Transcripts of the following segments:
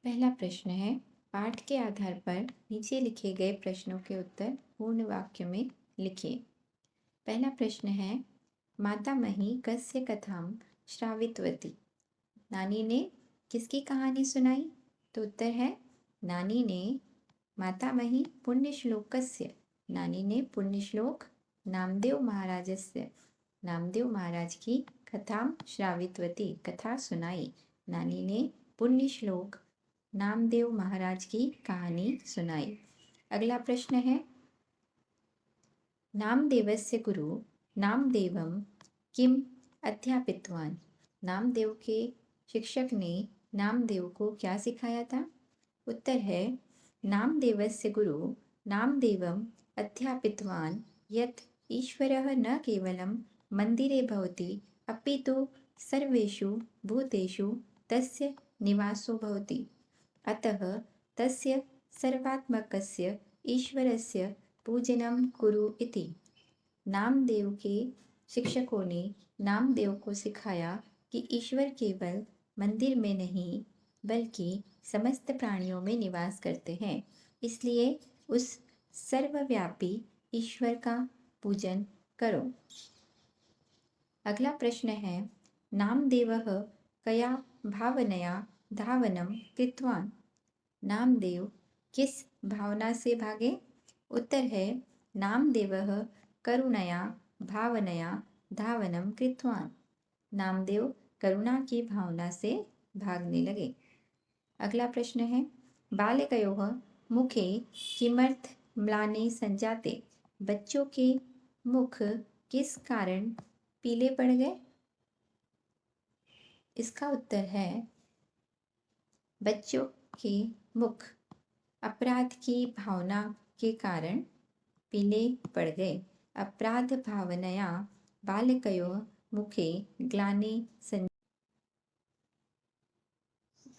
पहला प्रश्न है, पाठ के आधार पर नीचे लिखे गए प्रश्नों के उत्तर पूर्ण वाक्य में लिखिए। पहला प्रश्न है, माता मही कस्य कथां श्रावितवती। नानी ने किसकी कहानी सुनाई? तो उत्तर है, नानी ने माता मही पुण्यश्लोकस्य, नानी ने पुण्यश्लोक नामदेव महाराजस्य, नामदेव महाराज की कथां श्रावितवती, कथा सुनाई। नानी ने पुण्यश्लोक नामदेव महाराज की कहानी सुनाई। अगला प्रश्न है, नामदेवस्य गुरु नामदेवं किम अध्यापितवान्। नामदेव के शिक्षक ने नामदेव को क्या सिखाया था? उत्तर है, नामदेवस्य गुरु नामदेवम् अध्यापितवान् यत् ईश्वरः न केवलं मन्दिरे भवति अपितु सर्वेषु भूतेषु तस्य निवासो भवति। अतः तस्य सर्वात्मकस्य ईश्वरस्य पूजनं कुरु इति। नामदेव के शिक्षकों ने नामदेव को सिखाया कि ईश्वर केवल मंदिर में नहीं बल्कि समस्त प्राणियों में निवास करते हैं, इसलिए उस सर्वव्यापी ईश्वर का पूजन करो। अगला प्रश्न है, नामदेवः कया भावनया धावनं कृतवान्। नामदेव किस भावना से भागे? उत्तर है, नामदेवः करुणया भावनया धावनं कृतवान्। नामदेव करुणा की भावना से भागने लगे। अगला प्रश्न है, बालकयोः मुखे किमर्थ म्लाने संजाते। बच्चों के मुख किस कारण पीले पड़ गए? इसका उत्तर है, बच्चों के मुख अपराध की भावना के कारण पीले पड़ गए। अपराध भावनया बालकयोः मुखे ग्लानि सं।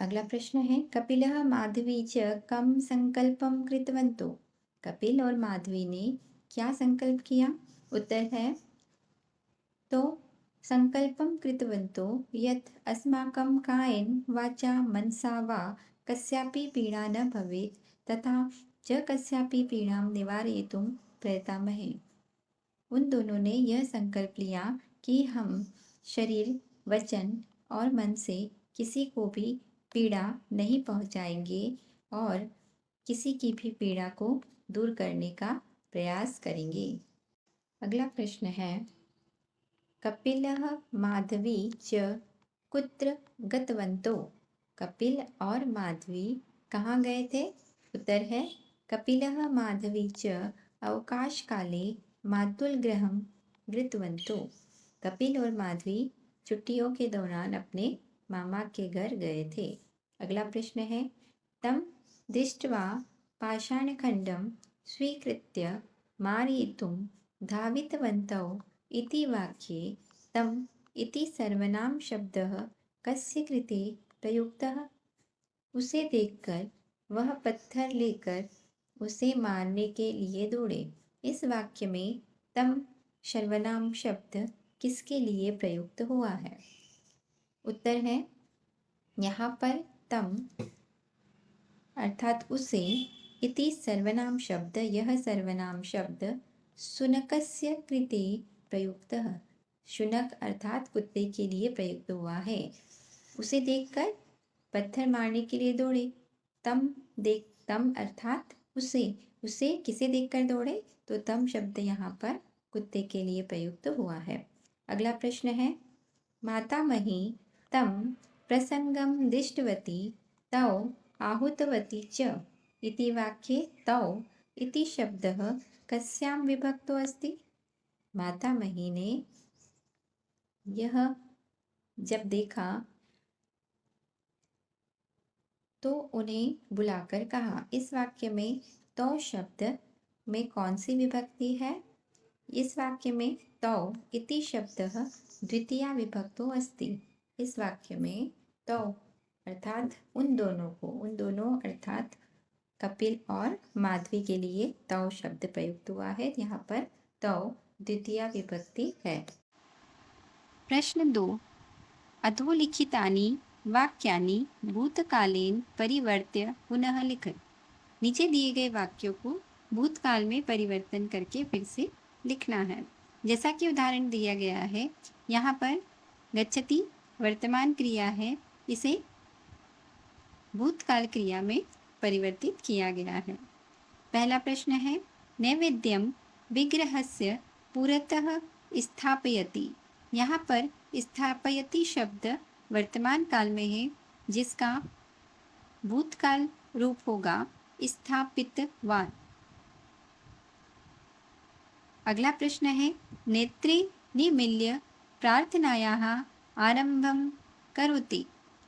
अगला प्रश्न है, कपिलः माधवी च कम संकल्पं कृतवन्तो। कपिल और माधवी ने क्या संकल्प किया? उत्तर है, तो संकल्पं कृतवन्तो यत् अस्माकं कायेन वाचा मनसा वा कस्यापि पीड़ा न भवेत् तथा च कस्यापि पीड़ां निवारयितुं प्रयतामहे। उन दोनों ने यह संकल्प लिया कि हम शरीर, वचन और मन से किसी को भी पीड़ा नहीं पहुंचाएंगे और किसी की भी पीड़ा को दूर करने का प्रयास करेंगे। अगला प्रश्न है, कपिलः माधवी च कुत्र गतवन्तो। कपिल और माधवी कहाँ गए थे? उत्तर है, कपिलः माधवी च अवकाशकाले मातुलगृहं गतवन्तो। कपिल और माधवी छुट्टियों के दौरान अपने मामा के घर गए थे। अगला प्रश्न है, तं दृष्ट्वा पाषाणखण्डं स्वीकृत्य मारयितुं धावितवन्तौ इति वाक्ये तम् इति सर्वनाम शब्दः कस्य कृते प्रयुक्तः? उसे देखकर वह पत्थर लेकर उसे मारने के लिए दौड़े। इस वाक्य में तम सर्वनाम शब्द किसके लिए प्रयुक्त हुआ है? उत्तर है, यहाँ पर तम अर्थात उसे, इति सर्वनाम शब्द, यह सर्वनाम शब्द शुनकस्य कृते प्रयुक्तः, शुनक अर्थात कुत्ते के लिए प्रयुक्त हुआ है। उसे देखकर पत्थर मारने के लिए दौड़े। तम अर्थात उसे किसे देखकर दौड़े? तो तम शब्द यहाँ पर कुत्ते के लिए प्रयुक्त हुआ है। अगला प्रश्न है, मातामही तम प्रसंगम दृष्टवती तौ आहूतवती च इति वाक्ये तौ इति शब्दः कस्यां विभक्तो अस्ति? मातामही ने यह जब देखा तो उन्हें बुलाकर कहा। इस वाक्य में तौ शब्द में कौन सी विभक्ति है? इस वाक्य में तौ इति शब्दः द्वितीया विभक्तो अस्ति। इस वाक्य में तौ अर्थात उन दोनों अर्थात कपिल और माधवी के लिए तौ शब्द प्रयुक्त हुआ है। यहाँ पर तौ द्वितीया विभक्ति है। प्रश्न 2, अधोलिखितानि वाक्यानि भूतकालेन परिवर्त्य पुनः लिखत। नीचे दिए गए वाक्यों को भूतकाल में परिवर्तन करके फिर से लिखना है। जैसा कि उदाहरण दिया गया है, यहाँ पर गच्छति वर्तमान क्रिया है, इसे भूतकाल क्रिया में परिवर्तित किया गया है। पहला प्रश्न है, नैवेद्यम विग्रहस्य पुरतः स्थापयति। यहाँ पर स्थापयति शब्द वर्तमान काल में है, जिसका भूतकाल रूप होगा स्थापितवान्। अगला प्रश्न है, नेत्रे निमील्य प्रार्थनायाः आरंभं करोति।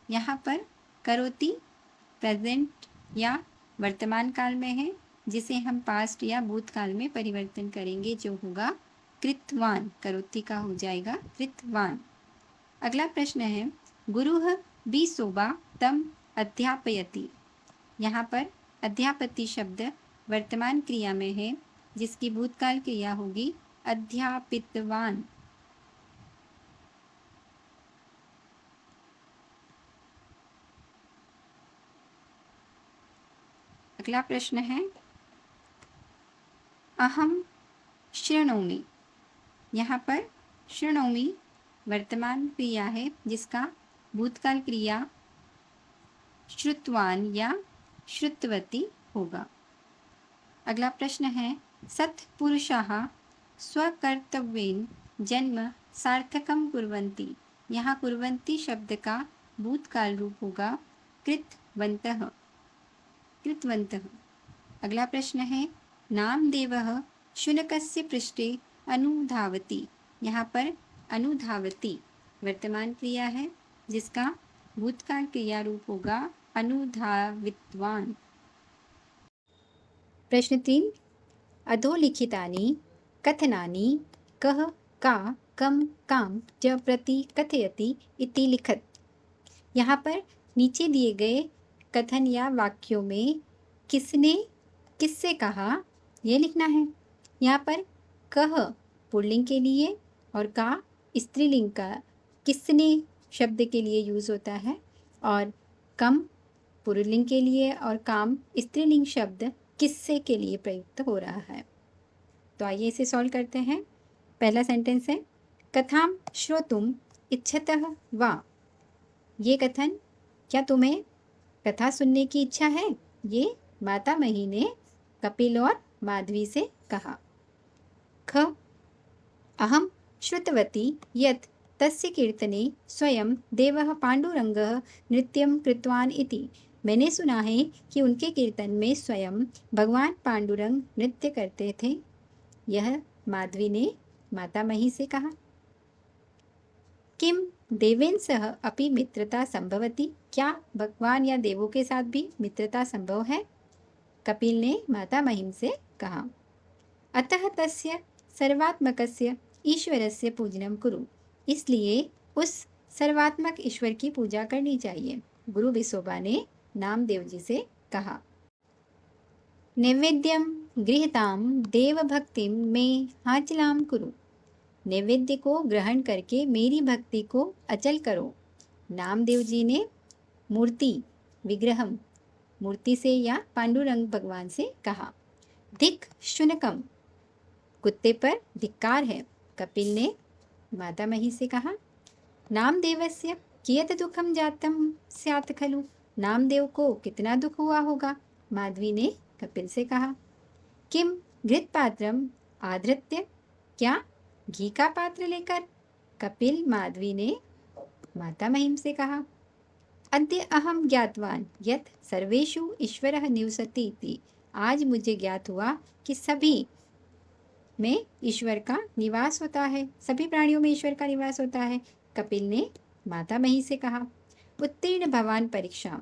यहाँ पर करोति प्रेजेंट या वर्तमान काल में है, जिसे हम पास्ट या भूतकाल में परिवर्तन करेंगे, जो होगा कृतवान। करोति का हो जाएगा कृतवान। अगला प्रश्न है, गुरुः बिसोबा तम अध्यापयति। यहाँ पर अध्यापति शब्द वर्तमान क्रिया में है, जिसकी भूतकाल क्रिया होगी अध्यापितवान। अगला प्रश्न है, अहम शृणोमि। यहाँ पर शृणोमि वर्तमान क्रिया है, जिसका भूतकाल क्रिया श्रुतवान या श्रुतवती होगा। अगला प्रश्न है, सत्पुरुषाः स्वकर्तव्येन जन्म सार्थकं कुर्वन्ति। यहाँ कुर्वन्ति शब्द का भूतकाल रूप होगा कृतवन्तः। कृतवन्तः। अगला प्रश्न है, नामदेवः शुनकस्य पृष्ठे अनुधावति। यहाँ पर अनुधावति वर्तमान क्रिया है, जिसका भूतकाल क्रिया रूप होगा अनुधावितवान्। प्रश्न 3, अधोलिखितानि कथनानि कः का कम काम च प्रति कथयति इति लिखत। यहाँ पर नीचे दिए गए कथन या वाक्यों में किसने किससे कहा, यह लिखना है। यहाँ पर कह पुल्लिंग के लिए और का स्त्रीलिंग का किसने शब्द के लिए यूज़ होता है, और कम पुल्लिंग के लिए और काम स्त्रीलिंग शब्द किससे के लिए प्रयुक्त हो रहा है। तो आइए इसे सॉल्व करते हैं। पहला सेंटेंस है, कथाम श्रोतुम इच्छतः वा। ये कथन, क्या तुम्हें कथा सुनने की इच्छा है? ये मातामही ने कपिल और माधवी से कहा। ख, अहम श्रुतवती यत् तस्य कीर्तने स्वयं देवः पांडुरंगः नृत्यं कृतवान् इति। मैंने सुना है कि उनके कीर्तन में स्वयं भगवान पांडुरंग नृत्य करते थे। यह माधवी ने मातामही से कहा। किम देवेन सह अपि मित्रता संभवति। क्या भगवान या देवों के साथ भी मित्रता संभव है? कपिल ने मातामही से कहा। अतः तस्य सर्वात्मकस्य ईश्वरस्य पूजनम कुरु। इसलिए उस सर्वात्मक ईश्वर की पूजा करनी चाहिए। गुरु बिसोबा ने नामदेव जी से कहा। नैवेद्यम गृहताम देव भक्तिम में हाचलाम कुरु। नैवेद्य को ग्रहण करके मेरी भक्ति को अचल करो। नामदेव जी ने मूर्ति विग्रहम मूर्ति से या पांडुरंग भगवान से कहा। धिक शुनकम, कुत्ते पर धिक्कार है। कपिल ने मातामही से कहा। नामदेवस्य कियत दुखम जातम स्यात् खलु। नामदेव को कितना दुख हुआ होगा? माधवी ने कपिल से कहा। किम घृत पात्रम आधृत्य। क्या घी का पात्र लेकर? कपिल माधवी ने मातामही से कहा। अद्य अहम ज्ञातवान यत् सर्वेषु ईश्वरः निवसति इति। आज मुझे ज्ञात हुआ कि सभी में ईश्वर का निवास होता है। सभी प्राणियों में ईश्वर का निवास होता है। कपिल ने मातामही से कहा। उत्तीर्ण भवान परीक्षा।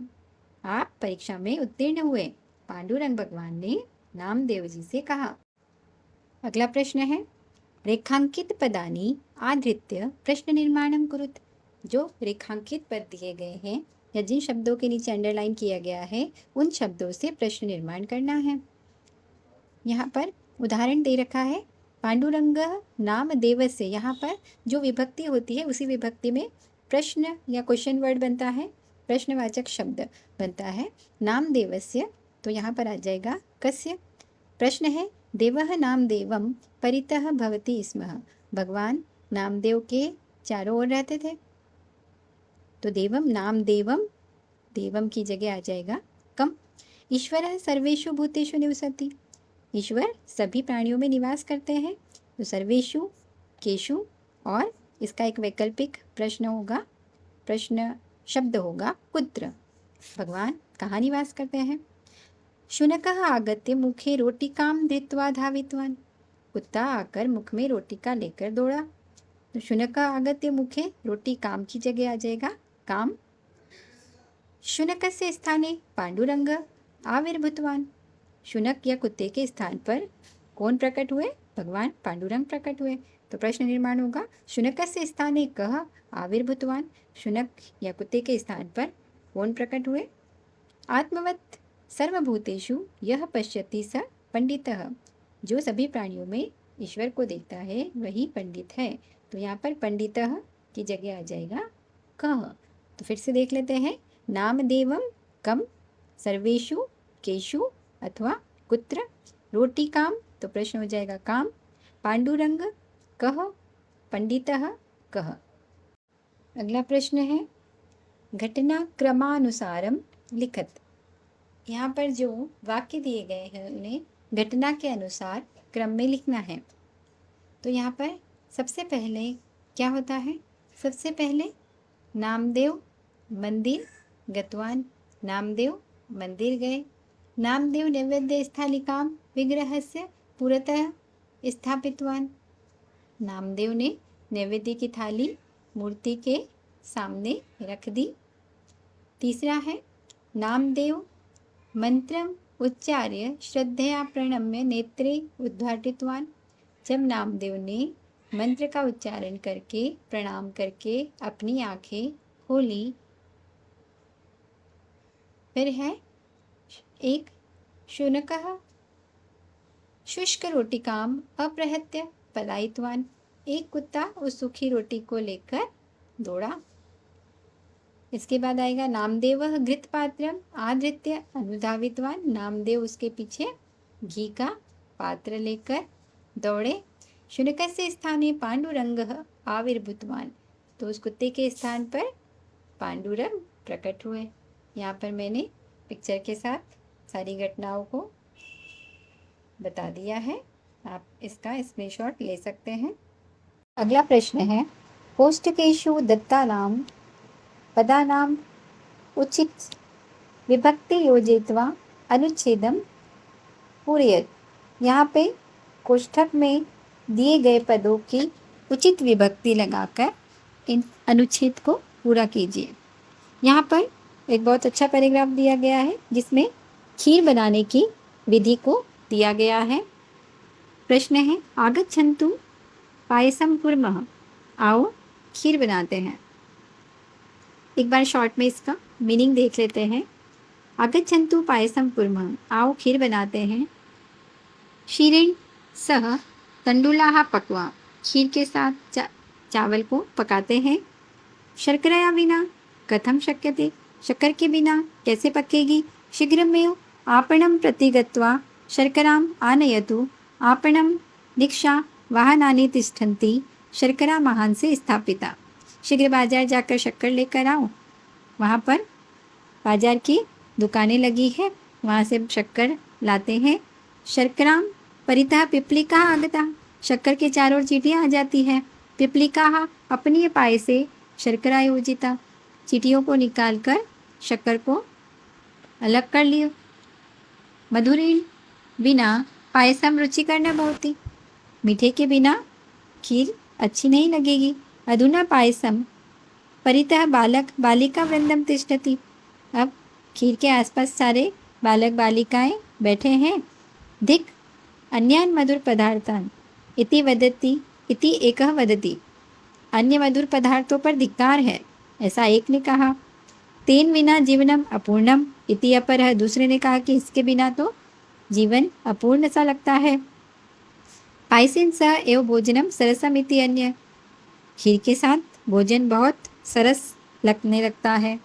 आप परीक्षा में उत्तीर्ण हुए। पांडुरंग भगवान ने नामदेव जी से कहा। अगला प्रश्न है, रेखांकित पदानि आधृत्य प्रश्न निर्माणम कुरुत। जो रेखांकित पद दिए गए हैं या जिन शब्दों के नीचे अंडरलाइन किया गया है, उन शब्दों से प्रश्न निर्माण करना है। यहाँ पर उदाहरण दे रखा है, पांडुरंग नाम देवस्य। यहाँ पर जो विभक्ति होती है उसी विभक्ति में प्रश्न या क्वेश्चन वर्ड बनता है। प्रश्नवाचक शब्द बनता है नामदेवस्य, तो यहाँ पर आ जाएगा कस्य। प्रश्न है देवः नामदेवं परितः भवति स्म। भगवान नामदेव के चारों ओर रहते थे, तो देवम नामदेवम, देवम की जगह आ जाएगा कम। ईश्वरः सर्वेषु भूतेषु निवसति। ईश्वर सभी प्राणियों में निवास करते हैं, तो सर्वेषु केषु, और इसका एक वैकल्पिक प्रश्न होगा, प्रश्न शब्द होगा कुत्र। भगवान कहाँ निवास करते हैं। शुनकः आगत्य मुखे रोटिकां धृत्वा धावितवान्। कुत्ता आकर मुख में रोटिका लेकर दौड़ा, तो शुनकः आगत्य मुखे, रोटी काम की जगह आ जाएगा काम। शुनकस्य स्थाने पांडुरंग आविर्भूतवान्। शुनक या कुत्ते के स्थान पर कौन प्रकट हुए, भगवान पांडुरंग प्रकट हुए। तो प्रश्न निर्माण होगा शुनकस्य स्थाने कः आविर्भूतवान्। शुनक या कुत्ते के स्थान पर कौन प्रकट हुए। आत्मवत् सर्वभूतेषु यह पश्यति स पंडितः। जो सभी प्राणियों में ईश्वर को देखता है वही पंडित है, तो यहाँ पर पंडितः की जगह आ जाएगा कः। तो फिर से देख लेते हैं, नामदेवम कम, सर्वेषु केषु अथवा कुत्र, रोटिकाम, तो प्रश्न हो जाएगा काम, पांडुरंग कः, पंडितः कः। अगला प्रश्न है घटना क्रमानुसारम लिखत। यहाँ पर जो वाक्य दिए गए हैं उन्हें घटना के अनुसार क्रम में लिखना है। तो यहाँ पर सबसे पहले क्या होता है, सबसे पहले नामदेव मंदिर गतवान। नामदेव मंदिर गए। नामदेव नैवेद्य स्थालिकां विग्रहस्य पुरतः स्थापितवान्। नामदेव ने नैवेद्य की थाली मूर्ति के सामने रख दी। तीसरा है नामदेव मंत्रम उच्चार्य श्रद्धया प्रणम्य नेत्रे उद्घाटितवान्। जब नामदेव ने मंत्र का उच्चारण करके प्रणाम करके अपनी आंखें खोली। फिर है एक शुनकः शुष्क रोटिकाम अप्रहत्य पलायितवान्। एक कुत्ता उस सूखी रोटी को लेकर दौड़ा। इसके बाद आएगा नामदेवः घृतपात्रम आधृत्य अनुधावितवान्। नामदेव उसके पीछे घी का पात्र लेकर दौड़े। शुनकस्य स्थाने पांडुरंगः आविर्भूतवान्। तो उस कुत्ते के स्थान पर पांडुरंग प्रकट हुए। यहाँ पर मैंने पिक्चर के साथ सारी घटनाओं को बता दिया है, आप इसका स्क्रीनशॉट ले सकते हैं। अगला प्रश्न है कोष्ठकेषु दत्तानां पदानां उचित विभक्ति योजयित्वा अनुच्छेदम पूरयेत्। यहाँ पे कोष्ठक में दिए गए पदों की उचित विभक्ति लगाकर इन अनुच्छेद को पूरा कीजिए। यहाँ पर एक बहुत अच्छा पैराग्राफ दिया गया है जिसमें खीर बनाने की विधि को दिया गया है। प्रश्न है आगच्छन्तु पायसम कुर्मः। आओ खीर बनाते हैं। एक बार शॉर्ट में इसका मीनिंग देख लेते हैं। आगच्छन्तु पायसम कुर्मः, आओ खीर बनाते हैं। क्षीरेण सह तंडुलाः पक्वा, खीर के साथ चावल को पकाते हैं। शर्कराया विना कथम शक्यते, शक्कर के बिना कैसे पकेगी। शीघ्रमेव आपणं प्रति गत्वा शर्कराम् आनयतु। आपणं दीक्षा वाहनानि तिष्ठन्ति शर्करा महान से स्थापिता। शीघ्र बाजार जाकर शक्कर लेकर आओ। वहाँ पर बाजार की दुकानें लगी है, वहाँ से शक्कर लाते हैं। शर्कराम परितः पिपलिका आगता, शक्कर के चारों ओर चींटियाँ आ जाती है। पिपलिका अपनी पाए से शर्करा योजिता, चींटियों को निकालकर शक्कर को अलग कर लियो। मधुरेण बिना पायसम रुचिकर न भवति, मीठे के बिना खीर अच्छी नहीं लगेगी। अधुना पायसम परितः बालक बालिका वृंदम तिष्ठति, अब खीर के आसपास सारे बालक बालिकाएं बैठे हैं। धिक अन्यान मधुर पदार्थान इति वदति, इति एकः वदति, अन्य मधुर पदार्थों पर धिक्कार है, ऐसा एक ने कहा। तेन विना जीवनम अपूर्णम इति अपरः, दूसरे ने कहा कि इसके बिना तो जीवन अपूर्ण सा लगता है। पायसेन सह एव भोजनम सरसम इति अन्य, खीर के साथ भोजन बहुत सरस लगने लगता है।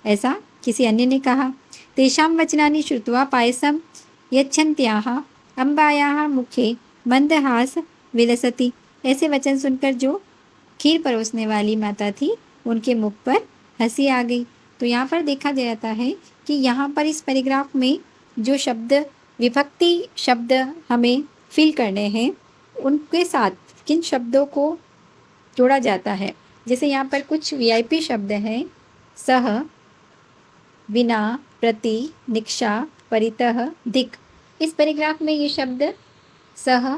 ऐसा किसी अन्य ने कहा। तेषां वचनानि श्रुत्वा पायसं यच्छन्त्याः अम्बायाः मुखे मंदहास विलसति। ऐसे वचन सुनकर जो खीर परोसने वाली माता थी उनके मुख पर हंसी आ गई। तो यहाँ पर देखा जाता है कि यहाँ पर इस पैराग्राफ में जो शब्द विभक्ति शब्द हमें फिल करने हैं उनके साथ किन शब्दों को जोड़ा जाता है। जैसे यहाँ पर कुछ वीआईपी शब्द हैं, सह, बिना, प्रति, निक्षा, परितः, दिक्। इस पैराग्राफ में ये शब्द सह,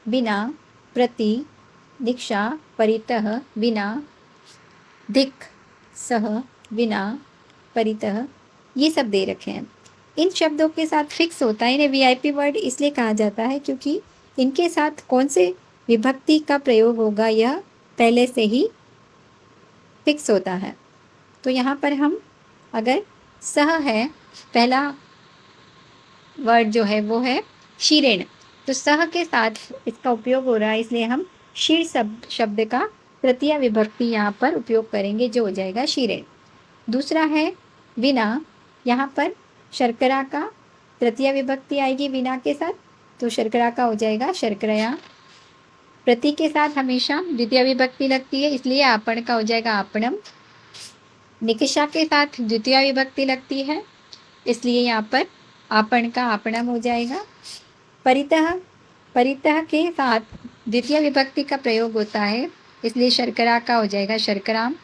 बिना, प्रति, निक्षा, परितः, बिना, दिक्, सह, बिना, परितः, ये सब दे रखे हैं। इन शब्दों के साथ फिक्स होता है। इन्हें वीआईपी वर्ड इसलिए कहा जाता है क्योंकि इनके साथ कौन से विभक्ति का प्रयोग होगा यह पहले से ही फिक्स होता है। तो यहाँ पर हम अगर सह है, पहला वर्ड जो है वो है शीरेण, तो सह के साथ इसका उपयोग हो रहा है इसलिए हम शीर शब्द का तृतीय विभक्ति यहाँ पर उपयोग करेंगे जो हो जाएगा शीरेण। दूसरा है बिना, यहाँ पर शर्करा का तृतीय विभक्ति आएगी बिना के साथ, तो शर्करा का हो जाएगा शर्करया। प्रति के साथ हमेशा द्वितीय विभक्ति लगती है इसलिए आपण का हो जाएगा आपणम। निकिषा के साथ द्वितीय विभक्ति लगती है इसलिए यहाँ पर आपण का आपणम हो जाएगा। परितः, परितः के साथ द्वितीय विभक्ति का प्रयोग होता है इसलिए शर्करा का हो जाएगा शर्कराम।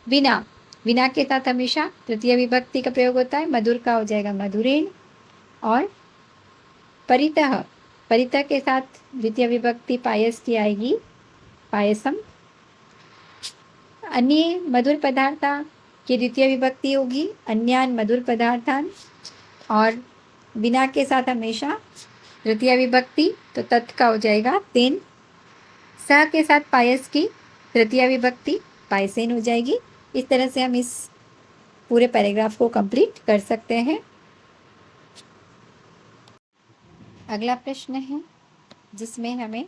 बिना, बिना के साथ हमेशा तृतीय विभक्ति का प्रयोग होता है, मधुर का हो जाएगा मधुरेण। और परितः, परितः के साथ द्वितीय विभक्ति पायस की आएगी पायसम। अन्य मधुर पदार्था की द्वितीय विभक्ति होगी अन्यान मधुर पदार्थान। और बिना के साथ हमेशा तृतीय विभक्ति, तो तत् का हो जाएगा तेन। स के साथ पायस की तृतीय विभक्ति पायसेन हो जाएगी। इस तरह से हम इस पूरे पैराग्राफ को कंप्लीट कर सकते हैं। अगला प्रश्न है जिसमें हमें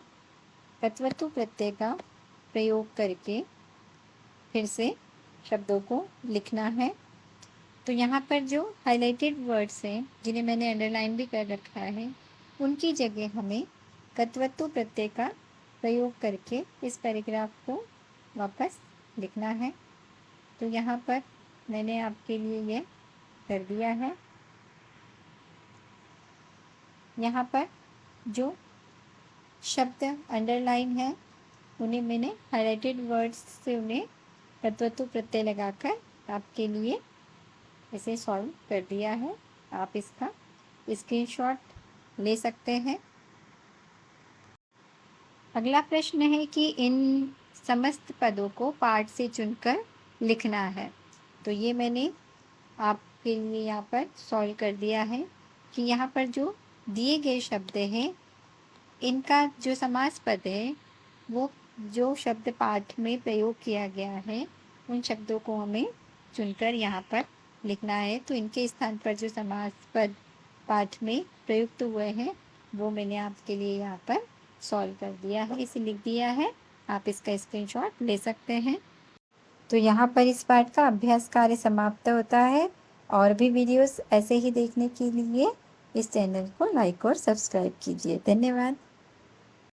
तत्वतु प्रत्यय का प्रयोग करके फिर से शब्दों को लिखना है। तो यहाँ पर जो हाइलाइटेड वर्ड्स हैं जिन्हें मैंने अंडरलाइन भी कर रखा है उनकी जगह हमें तत्वतु प्रत्यय का प्रयोग करके इस पैराग्राफ को वापस लिखना है। तो यहाँ पर मैंने आपके लिए ये कर दिया है। यहाँ पर जो शब्द अंडरलाइन है उन्हें मैंने हाइलाइटेड वर्ड्स से उन्हें तत्वतु प्रत्यय लगाकर आपके लिए इसे सॉल्व कर दिया है। आप इसका स्क्रीनशॉट ले सकते हैं। अगला प्रश्न है कि इन समस्त पदों को पाठ से चुनकर लिखना है। तो ये मैंने आपके लिए यहाँ पर सॉल्व कर दिया है कि यहाँ पर जो दिए गए शब्द हैं इनका जो समास पद है वो जो शब्द पाठ में प्रयोग किया गया है उन शब्दों को हमें चुनकर यहाँ पर लिखना है। तो इनके स्थान पर जो समास पद पाठ में प्रयुक्त हुए हैं वो मैंने आपके लिए यहाँ पर सॉल्व कर दिया है, इसे लिख दिया है। आप इसका स्क्रीनशॉट ले सकते हैं। तो यहाँ पर इस पाठ का अभ्यास कार्य समाप्त होता है। और भी वीडियोस ऐसे ही देखने के लिए इस चैनल को लाइक और सब्सक्राइब कीजिए। धन्यवाद।